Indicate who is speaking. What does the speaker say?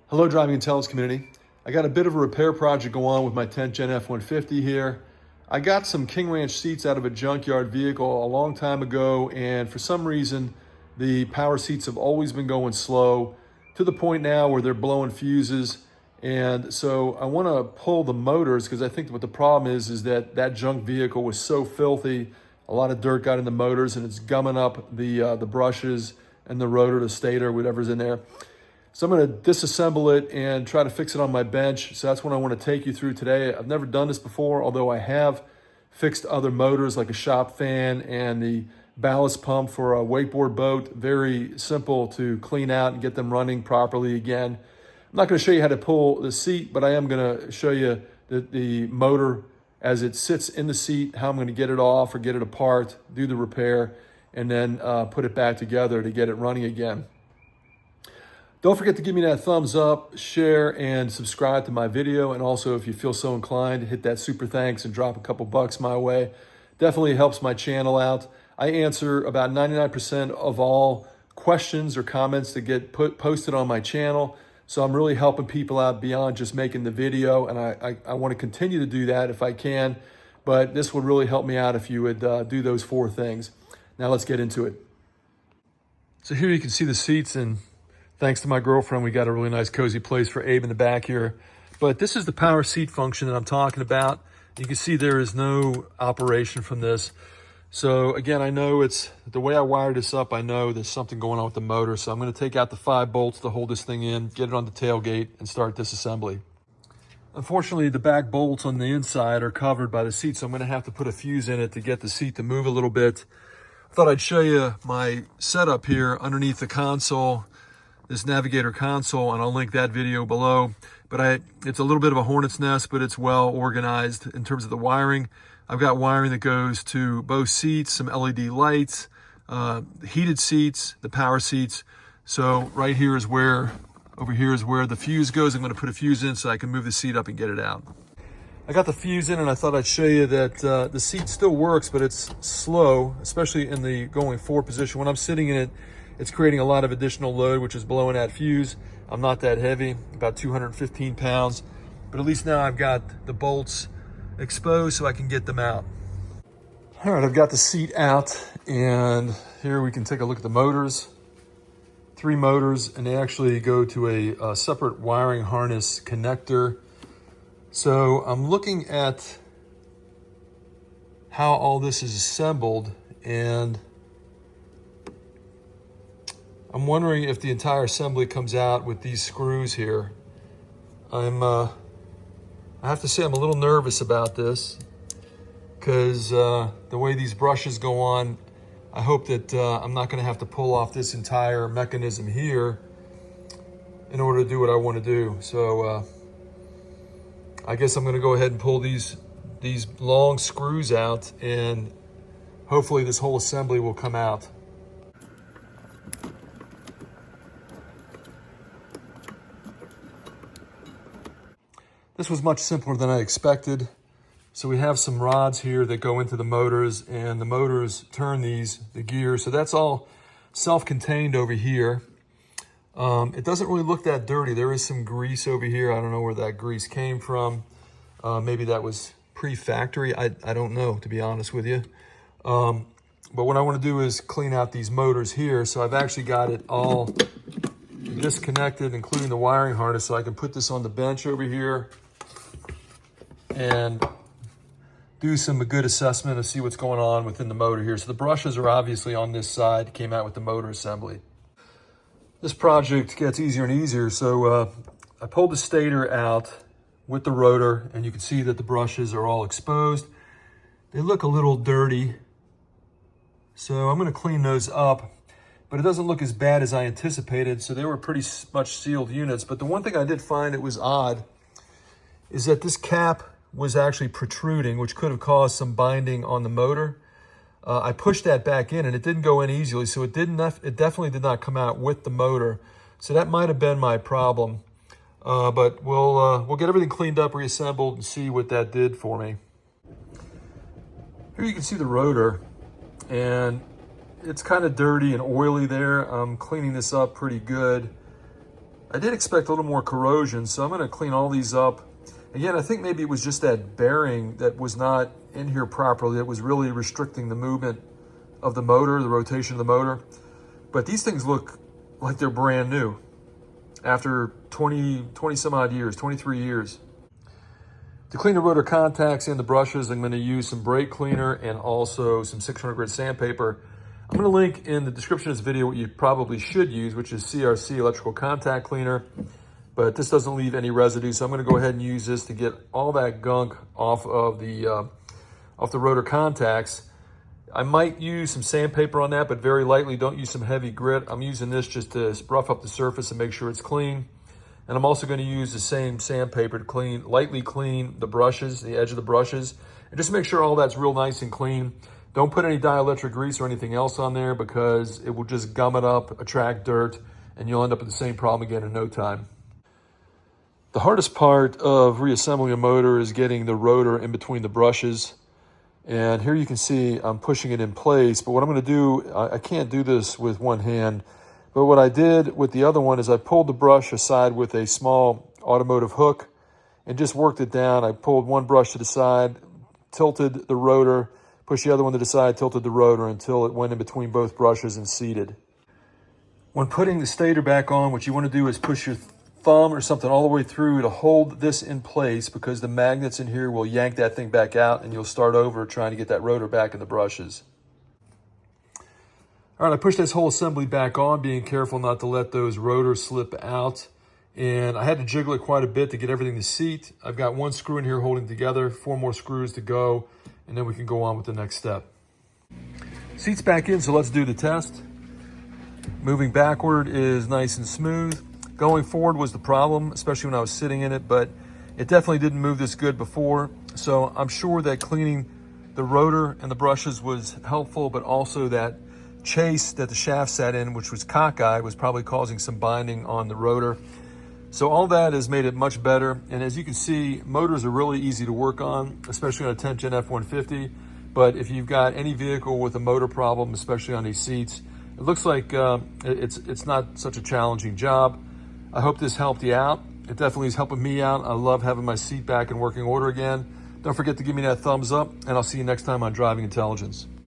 Speaker 1: Hello, Driving Intelligence community. I got a bit of a repair project going on with my 10th Gen F-150 here. I got some King Ranch seats out of a junkyard vehicle a long time ago, and for some reason, the power seats have always been going slow to the point now where they're blowing fuses. And so I want to pull the motors because I think what the problem is that that junk vehicle was so filthy. A lot of dirt got in the motors and it's gumming up the brushes and the rotor, the stator, whatever's in there. So I'm going to disassemble it and try to fix it on my bench. So that's what I want to take you through today. I've never done this before, although I have fixed other motors like a shop fan and the ballast pump for a wakeboard boat. Very simple to clean out and get them running properly again. I'm not going to show you how to pull the seat, but I am going to show you the motor as it sits in the seat, how I'm going to get it off or get it apart, do the repair, and then put it back together to get it running again. Don't forget to give me that thumbs up, share, and subscribe to my video. And also, if you feel so inclined, hit that super thanks and drop a couple bucks my way. Definitely helps my channel out. I answer about 99% of all questions or comments that get posted on my channel. So I'm really helping people out beyond just making the video. And I want to continue to do that if I can. But this would really help me out if you would do those 4 things. Now let's get into it. So here you can see the seats, and thanks to my girlfriend, we got a really nice cozy place for Abe in the back here. But this is the power seat function that I'm talking about. You can see there is no operation from this. So again, I know it's the way I wired this up, I know there's something going on with the motor. So I'm going to take out the 5 bolts to hold this thing in, get it on the tailgate, and start disassembly. Unfortunately, the back bolts on the inside are covered by the seat, so I'm going to have to put a fuse in it to get the seat to move a little bit. I thought I'd show you my setup here underneath the console, this Navigator console, and I'll link that video below. But it's a little bit of a hornet's nest, but it's well organized in terms of the wiring. I've got wiring that goes to both seats, some LED lights, heated seats, the power seats. So right here is where, over here is where the fuse goes. I'm going to put a fuse in so I can move the seat up and get it out. I got the fuse in, and I thought I'd show you that the seat still works, but it's slow, especially in the going forward position. When I'm sitting in it, it's creating a lot of additional load, which is blowing that fuse. I'm not that heavy, about 215 pounds, but at least now I've got the bolts exposed so I can get them out. All right, I've got the seat out, and here we can take a look at the motors. 3 motors, and they actually go to a separate wiring harness connector. So I'm looking at how all this is assembled, and I'm wondering if the entire assembly comes out with these screws here. I have to say I'm a little nervous about this because the way these brushes go on, I hope that I'm not going to have to pull off this entire mechanism here in order to do what I want to do. So I guess I'm going to go ahead and pull these long screws out, and hopefully this whole assembly will come out. This was much simpler than I expected. So we have some rods here that go into the motors, and the motors turn the gears. So that's all self-contained over here. It doesn't really look that dirty. There is some grease over here. I don't know where that grease came from. Maybe that was pre-factory. I don't know, to be honest with you. But what I want to do is clean out these motors here. So I've actually got it all disconnected, including the wiring harness, so I can put this on the bench over here and do some good assessment and see what's going on within the motor here. So the brushes are obviously on this side, came out with the motor assembly. This project gets easier and easier. So I pulled the stator out with the rotor, and you can see that the brushes are all exposed. They look a little dirty, so I'm going to clean those up, but it doesn't look as bad as I anticipated. So they were pretty much sealed units. But the one thing I did find that was odd is that this cap was actually protruding, which could have caused some binding on the motor. I pushed that back in, and it didn't go in easily, so it definitely did not come out with the motor. So that might have been my problem. But we'll get everything cleaned up, reassembled, and see what that did for me. Here you can see the rotor, and it's kind of dirty and oily there. I'm cleaning this up pretty good. I did expect a little more corrosion, so I'm gonna clean all these up. Again, I think maybe it was just that bearing that was not in here properly. It was really restricting the movement of the motor, the rotation of the motor. But these things look like they're brand new after 20 some odd years, 23 years. To clean the rotor contacts and the brushes, I'm gonna use some brake cleaner and also some 600 grit sandpaper. I'm gonna link in the description of this video what you probably should use, which is CRC electrical contact cleaner, but this doesn't leave any residue. So I'm gonna go ahead and use this to get all that gunk off the rotor contacts. I might use some sandpaper on that, but very lightly. Don't use some heavy grit. I'm using this just to rough up the surface and make sure it's clean. And I'm also going to use the same sandpaper to lightly clean the brushes, the edge of the brushes, and just make sure all that's real nice and clean. Don't put any dielectric grease or anything else on there because it will just gum it up, attract dirt, and you'll end up with the same problem again in no time. The hardest part of reassembling a motor is getting the rotor in between the brushes. And here you can see I'm pushing it in place, but what I'm gonna do, I can't do this with one hand, but what I did with the other one is I pulled the brush aside with a small automotive hook and just worked it down. I pulled one brush to the side, tilted the rotor, pushed the other one to the side, tilted the rotor until it went in between both brushes and seated. When putting the stator back on, what you wanna do is push your thumb or something all the way through to hold this in place because the magnets in here will yank that thing back out and you'll start over trying to get that rotor back in the brushes. All right, I pushed this whole assembly back on, being careful not to let those rotors slip out. And I had to jiggle it quite a bit to get everything to seat. I've got one screw in here holding together, 4 more screws to go, and then we can go on with the next step. Seat's back in, so let's do the test. Moving backward is nice and smooth. Going forward was the problem, especially when I was sitting in it, but it definitely didn't move this good before. So I'm sure that cleaning the rotor and the brushes was helpful, but also that chase that the shaft sat in, which was cockeyed, was probably causing some binding on the rotor. So all that has made it much better. And as you can see, motors are really easy to work on, especially on a 10th Gen F-150. But if you've got any vehicle with a motor problem, especially on these seats, it looks like it's not such a challenging job. I hope this helped you out. It definitely is helping me out. I love having my seat back in working order again. Don't forget to give me that thumbs up, and I'll see you next time on Driving Intelligence.